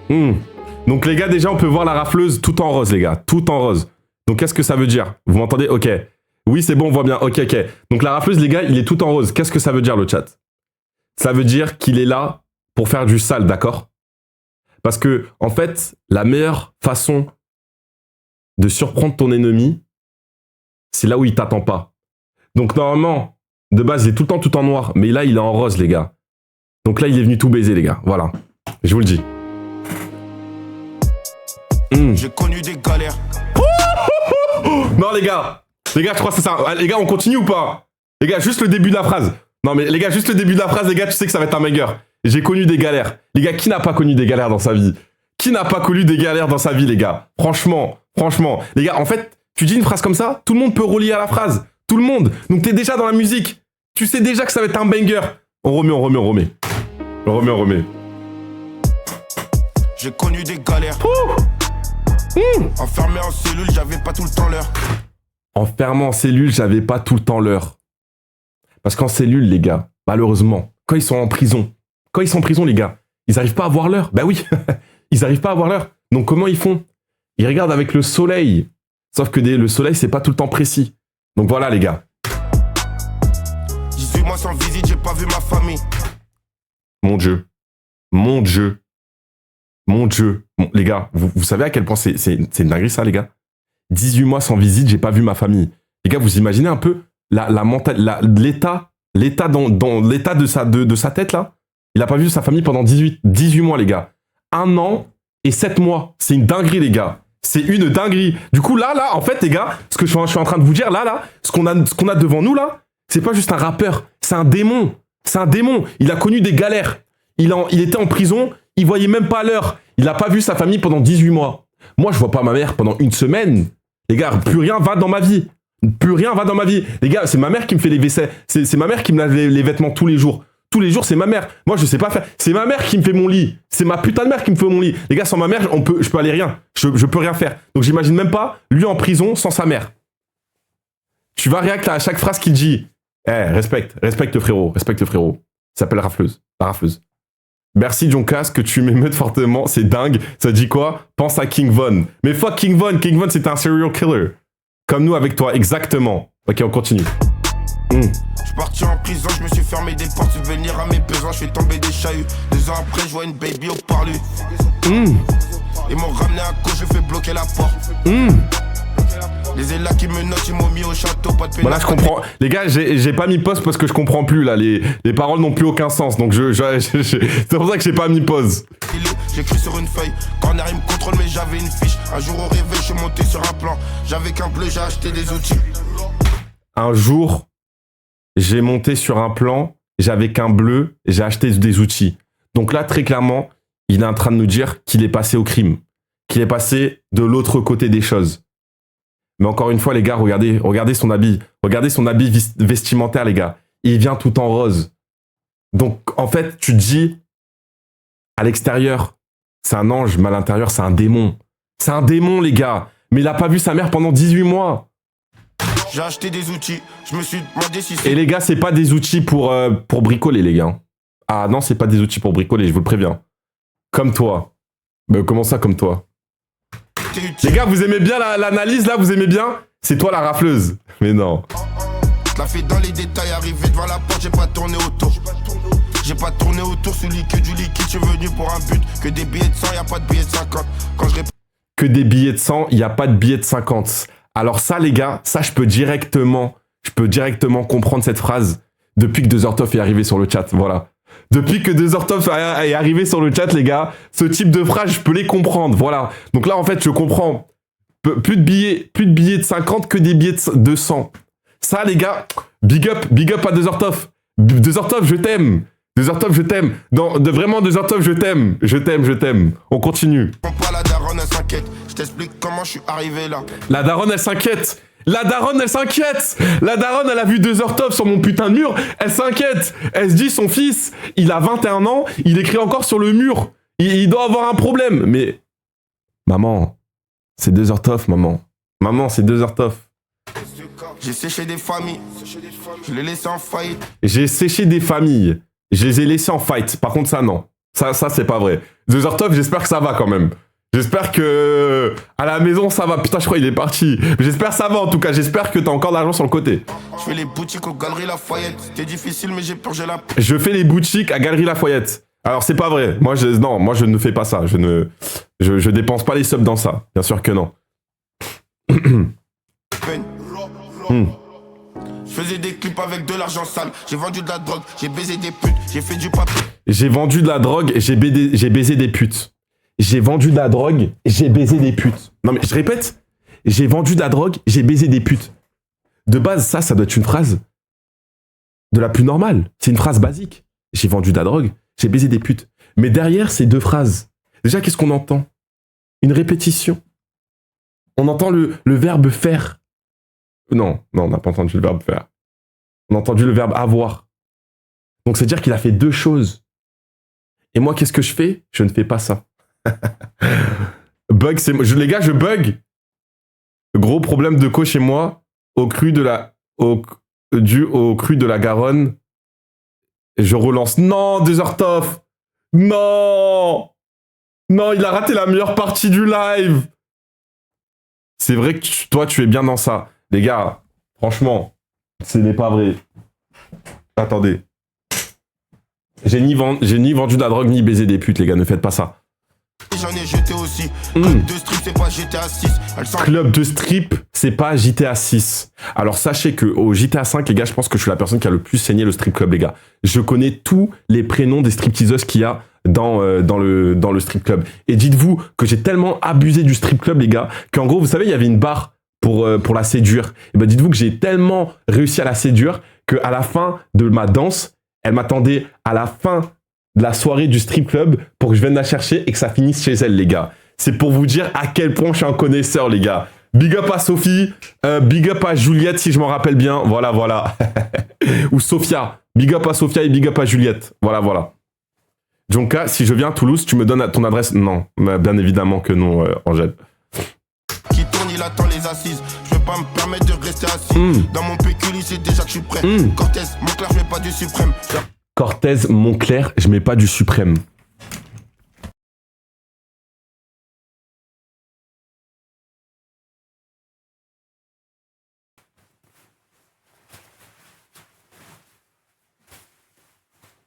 Donc les gars, déjà, on peut voir la rafleuse tout en rose, les gars. Tout en rose. Donc qu'est-ce que ça veut dire? Vous m'entendez? Ok. Oui, c'est bon, on voit bien. Ok. Donc la rafleuse, les gars, il est tout en rose. Qu'est-ce que ça veut dire, le chat? Ça veut dire qu'il est là pour faire du sale, d'accord? Parce que, en fait, la meilleure façon de surprendre ton ennemi, c'est là où il t'attend pas. Donc normalement, de base, il est tout le temps tout en noir. Mais là, il est en rose, les gars. Donc là, il est venu tout baiser, les gars. Voilà. Je vous le dis. J'ai connu des galères. Non, les gars, je crois que c'est ça. Les gars, on continue ou pas? Les gars, juste le début de la phrase. Non, mais les gars, juste le début de la phrase, les gars, tu sais que ça va être un banger. J'ai connu des galères. Les gars, qui n'a pas connu des galères dans sa vie? Qui n'a pas connu des galères dans sa vie, les gars? Franchement. Les gars, en fait, tu dis une phrase comme ça, tout le monde peut relier à la phrase. Tout le monde. Donc, t'es déjà dans la musique. Tu sais déjà que ça va être un banger. On remet. J'ai connu des galères. Enfermé en cellule, j'avais pas tout le temps l'heure. Enfermé en cellule, j'avais pas tout le temps l'heure. Parce qu'en cellule, les gars, malheureusement, quand ils sont en prison, les gars, ils arrivent pas à voir l'heure. Bah oui, ils arrivent pas à voir l'heure. Donc comment ils font? Ils regardent avec le soleil. Sauf que le soleil, c'est pas tout le temps précis. Donc voilà, les gars. 18 mois sans visite, j'ai pas vu ma famille. Mon Dieu. Bon, les gars, vous savez à quel point c'est une dinguerie, ça, les gars? 18 mois sans visite, j'ai pas vu ma famille. Les gars, vous imaginez un peu l'état dans l'état de sa tête, là? Il a pas vu sa famille pendant 18 mois, les gars. 1 an et 7 mois. C'est une dinguerie, les gars. C'est une dinguerie. Du coup, là, en fait, les gars, ce que je suis en train de vous dire, là, ce qu'on a devant nous, là, c'est pas juste un rappeur. C'est un démon. Il a connu des galères. Il était en prison. Il voyait même pas l'heure. Il a pas vu sa famille pendant 18 mois. Moi, je vois pas ma mère pendant 1 semaine. Les gars, plus rien va dans ma vie. Les gars, c'est ma mère qui me fait les vaisselles. C'est ma mère qui me lave les vêtements tous les jours. Tous les jours, c'est ma mère. Moi, je sais pas faire. C'est ma mère qui me fait mon lit. C'est ma putain de mère qui me fait mon lit. Les gars, sans ma mère, je peux aller rien. Je peux rien faire. Donc, j'imagine même pas lui en prison sans sa mère. Tu vas réacter à chaque phrase qu'il dit. Respecte le frérot. Ça s'appelle rafleuse. La rafleuse. Merci Jonkas, que tu m'émeutes fortement, c'est dingue. Ça dit quoi? Pense à King Von. Mais fuck King Von c'est un serial killer. Comme nous avec toi, exactement. Ok, on continue. Je suis parti en prison, je me suis fermé des portes, subvenir à mes besoins, je fais tomber des chahuts. 2 ans après, je vois une baby au parlu. Ils m'ont ramené à cause, je fais bloquer la porte. Les élats qui me notent, ils m'ont mis au château, pas de pénal. Voilà, je comprends. Les gars, j'ai pas mis pause parce que je comprends plus, là. Les paroles n'ont plus aucun sens. Donc, c'est pour ça que j'ai pas mis pause. J'écris sur une feuille, corner il me contrôle, mais j'avais une fiche. Un jour au réveil, je suis monté sur un plan. J'avais qu'un bleu, j'ai acheté des outils. Un jour, j'ai monté sur un plan, j'avais qu'un bleu, j'ai acheté des outils. Donc là, très clairement, il est en train de nous dire qu'il est passé au crime. Qu'il est passé de l'autre côté des choses. Mais encore une fois, les gars, regardez son habit. Regardez son habit vestimentaire, les gars. Il vient tout en rose. Donc, en fait, tu te dis, à l'extérieur, c'est un ange, mais à l'intérieur, c'est un démon. C'est un démon, les gars. Mais il a pas vu sa mère pendant 18 mois. J'ai acheté des outils. Je me suis demandé si c'est... Et les gars, c'est pas des outils pour bricoler, les gars. Ah non, c'est pas des outils pour bricoler, je vous le préviens. Comme toi. Mais comment ça, comme toi? Les gars, vous aimez bien l'analyse, là? Vous aimez bien? C'est toi la rafleuse. Mais non. Je la fais dans les détails, arrivé devant la porte, j'ai pas tourné autour. J'ai pas tourné autour, celui que du liquide, je suis venu pour un but. Que des billets de 100, y a pas de billets de 50. Quand je Que des billets de 100, y a pas de billets de 50. Alors ça, les gars, ça, je peux directement comprendre cette phrase depuis que 2heurtov est arrivé sur le chat. Voilà. Depuis que 2heurtov est arrivé sur le chat, les gars, ce type de phrase, je peux les comprendre. Voilà. Donc là, en fait, je comprends. Plus de billets de 50 que des billets de 100. Ça, les gars, big up à 2heurtov. 2heurtov, je t'aime. 2heurtov, je t'aime. Vraiment, 2heurtov, je t'aime. Je t'aime. On continue. La daronne, elle s'inquiète. Je t'explique comment je suis arrivé là. La daronne, elle s'inquiète. La daronne, elle a vu 2heurtov sur mon putain de mur. Elle s'inquiète. Elle se dit, son fils, il a 21 ans, il écrit encore sur le mur. Il doit avoir un problème. Mais, maman, c'est 2heurtov, maman. Maman, c'est 2heurtov. J'ai séché des familles. Je les laissé en faillite. J'ai séché des familles. Je les ai laissés en fight. Par contre, ça, non. Ça c'est pas vrai. The Zortov, j'espère que ça va quand même. J'espère que à la maison ça va. Putain, je crois qu'il est parti. J'espère que ça va en tout cas. J'espère que t'as encore de l'argent sur le côté. Je fais les boutiques aux Galeries Lafayette. C'était difficile, mais j'ai purgé la. Je fais les boutiques à Galerie Lafayette. Alors c'est pas vrai. Moi je ne fais pas ça. Je dépense pas les subs dans ça. Bien sûr que non. Je faisais des clips avec de l'argent sale. J'ai vendu de la drogue, j'ai baisé des putes, j'ai fait du papier. J'ai vendu de la drogue, j'ai baisé des putes. J'ai vendu de la drogue, j'ai baisé des putes. Non mais je répète, j'ai vendu de la drogue, j'ai baisé des putes. De base, ça doit être une phrase de la plus normale. C'est une phrase basique. J'ai vendu de la drogue, j'ai baisé des putes. Mais derrière ces deux phrases, déjà qu'est-ce qu'on entend? Une répétition. On entend le verbe faire. Non, on n'a pas entendu le verbe faire. On a entendu le verbe avoir. Donc c'est dire qu'il a fait deux choses. Et moi, qu'est-ce que je fais? Je ne fais pas ça. Bug, les gars, je bug. Gros problème de co chez moi, dû au cru de la Garonne. Et je relance. Non, Desertov. Non, il a raté la meilleure partie du live. C'est vrai que toi, tu es bien dans ça. Les gars, franchement, ce n'est pas vrai. Attendez. J'ai ni vendu de la drogue, ni baisé des putes, les gars, ne faites pas ça. J'en ai jeté aussi. Club de strip, c'est pas GTA 6. Club de strip, c'est pas GTA 6. Alors sachez que au GTA 5, les gars, je pense que je suis la personne qui a le plus saigné le strip club, les gars. Je connais tous les prénoms des stripteaseuses qu'il y a dans le strip club. Et dites-vous que j'ai tellement abusé du strip club, les gars, qu'en gros, vous savez, il y avait une barre pour la séduire. Et ben dites-vous que j'ai tellement réussi à la séduire qu'à la fin de ma danse, elle m'attendait à la fin de la soirée du strip club pour que je vienne la chercher et que ça finisse chez elle, les gars. C'est pour vous dire à quel point je suis un connaisseur, les gars. Big up à Sophie, big up à Juliette, si je m'en rappelle bien. Voilà. Ou Sophia. Big up à Sophia et big up à Juliette. Voilà. Jonka, si je viens à Toulouse, tu me donnes ton adresse? Non, bien évidemment que non, Angèle. Qui tourne, il attend les assises. Je vais pas me permettre de rester assis. Dans mon pécule, c'est déjà que je suis prêt. Cortez, Moncler, je mets pas du suprême. Cortez, Moncler, je mets pas du suprême.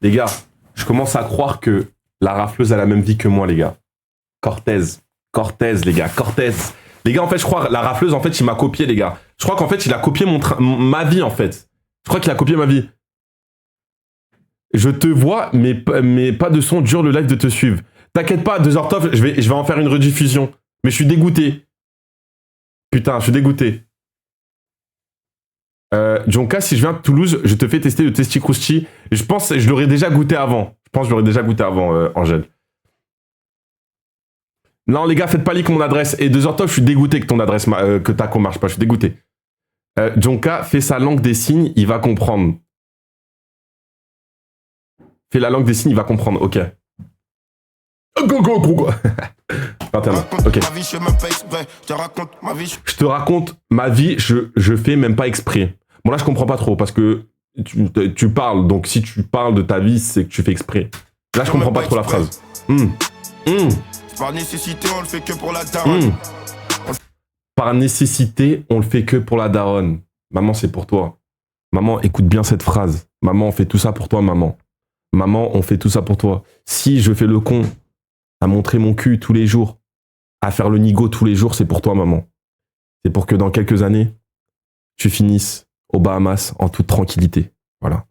Les gars, je commence à croire que la rafleuse a la même vie que moi, les gars. Cortez, les gars, Cortez. Les gars, en fait, je crois, la rafleuse, en fait, il m'a copié, les gars. Je crois qu'en fait, il a copié ma vie, en fait. Je crois qu'il a copié ma vie. Je te vois, mais pas de son, dur le live de te suivre. T'inquiète pas, Desertov, je vais en faire une rediffusion. Mais je suis dégoûté. Putain, je suis dégoûté. Jonka, si je viens de Toulouse, je te fais tester le Testi Crousti. Je pense que je l'aurais déjà goûté avant. Angèle. Non, les gars, faites pas leak mon adresse. Et Desertov, je suis dégoûté que ton adresse, que ta com marche pas. Je suis dégoûté. Jonka, fais sa langue des signes, il va comprendre. Fais la langue des signes, il va comprendre. Ok. Go. Ok. Je te raconte ma vie, je fais même pas exprès. Bon là je comprends pas trop parce que tu parles, donc si tu parles de ta vie, c'est que tu fais exprès. Là je comprends pas trop la phrase. Par nécessité, on le fait que pour la daronne. Par nécessité, on le fait que pour la daronne. Maman, c'est pour toi. Maman, écoute bien cette phrase. Maman, on fait tout ça pour toi, maman. Maman, on fait tout ça pour toi. Si je fais le con à montrer mon cul tous les jours, à faire le nigo tous les jours, c'est pour toi, maman. C'est pour que dans quelques années, tu finisses aux Bahamas en toute tranquillité. Voilà.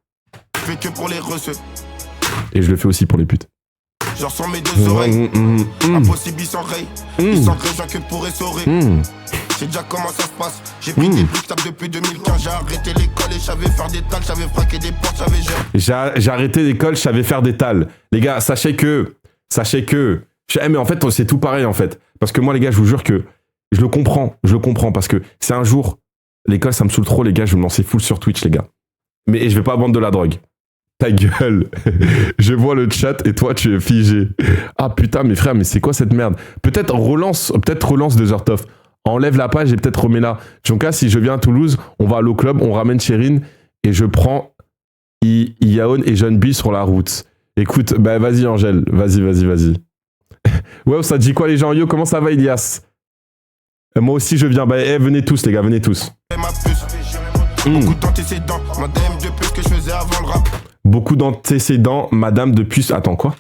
Je fais que pour les reçus. Et je le fais aussi pour les putes. Genre sans mes deux oreilles. Impossible, ils s'enrayent. Ils s'enrayent, que pour essorer. J'ai déjà comment ça se passe. J'ai pris des briques, tape depuis 2015. J'ai arrêté l'école et j'avais faire des tales. J'avais fraqué des portes, j'ai arrêté l'école, je savais faire des tales. Les gars, sachez que. Mais en fait, c'est tout pareil en fait. Parce que moi, les gars, je vous jure que je le comprends. Parce que c'est un jour, l'école, ça me saoule trop, les gars. Je vais me lancer full sur Twitch, les gars. Et je vais pas vendre de la drogue. Ta gueule. Je vois le chat et toi, tu es figé. Ah putain, mes frères, mais c'est quoi cette merde? Peut-être relance Desertov. Enlève la page et peut-être remets-la. Jonka, si je viens à Toulouse, on va à l'eau club, on ramène Chérine et je prends Yaon et John B sur la route. Écoute, bah vas-y Angèle, vas-y. Ouais, ça dit quoi les gens? Yo, comment ça va Ilias? Moi aussi je viens, bah venez tous les gars, venez tous. Beaucoup d'antécédents, madame de puce que je faisais avant le rap. Beaucoup d'antécédents, madame de puce... Attends, quoi?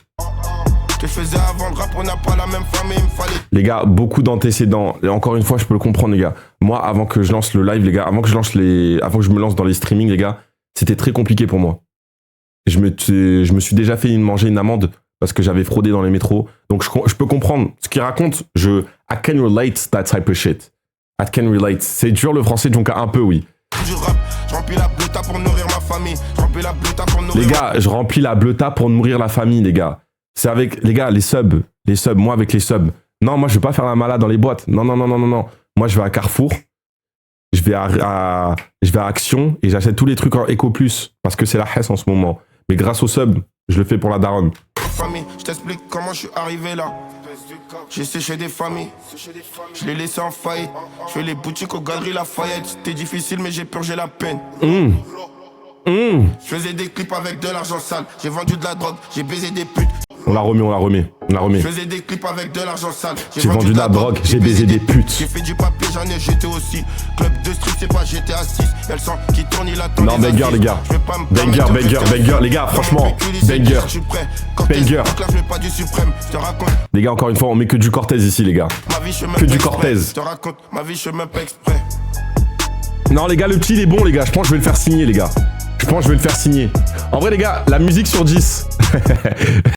Que je faisais avant le rap, on n'a pas la même famille, il me fallait... Les gars, beaucoup d'antécédents. Et encore une fois, je peux le comprendre les gars. Moi, avant que je lance le live, les gars, avant que je me lance dans les streamings, les gars, c'était très compliqué pour moi. Je me suis déjà fait manger une amende parce que j'avais fraudé dans les métros. Donc je peux comprendre ce qu'il raconte. I can relate that type of shit. I can relate. C'est dur le français, donc un peu, oui. Du rap, je remplis la bleuta pour nourrir ma famille. Je remplis la bleuta pour nourrir... Les gars, je remplis la bleuta pour nourrir la famille, les gars. C'est avec, les gars, les subs, moi avec les subs. Non, moi je vais pas faire la malade dans les boîtes. Non. Moi je vais à Carrefour, je vais à Action et j'achète tous les trucs en Eco Plus parce que c'est la hesse en ce moment. Mais grâce aux subs, je le fais pour la daronne. Famille, je t'explique comment je suis arrivé là. J'ai séché des familles, je les laissé en faillite. Je fais les boutiques aux galeries Lafayette. C'était difficile mais j'ai purgé la peine. Je faisais des clips avec de l'argent sale. J'ai vendu de la drogue, j'ai baisé des putes. On l'a remis. Je faisais des clips avec de l'argent sale. J'ai vendu de la drogue, j'ai baisé des putes. J'ai fait du papier, j'en ai jeté aussi. Club de street, c'est pas GTA 6. Y'a le sang qui tourne, il attend. Non, banger les gars. Banger les gars, franchement. Banger. Les gars, encore une fois, on met que du Cortez ici, les gars. Que du Cortez. Je te raconte ma vie, je fais même pas exprès. Non, les gars, le petit, il est bon, les gars. Je pense que je vais le faire signer, les gars. En vrai, les gars, la musique sur 10.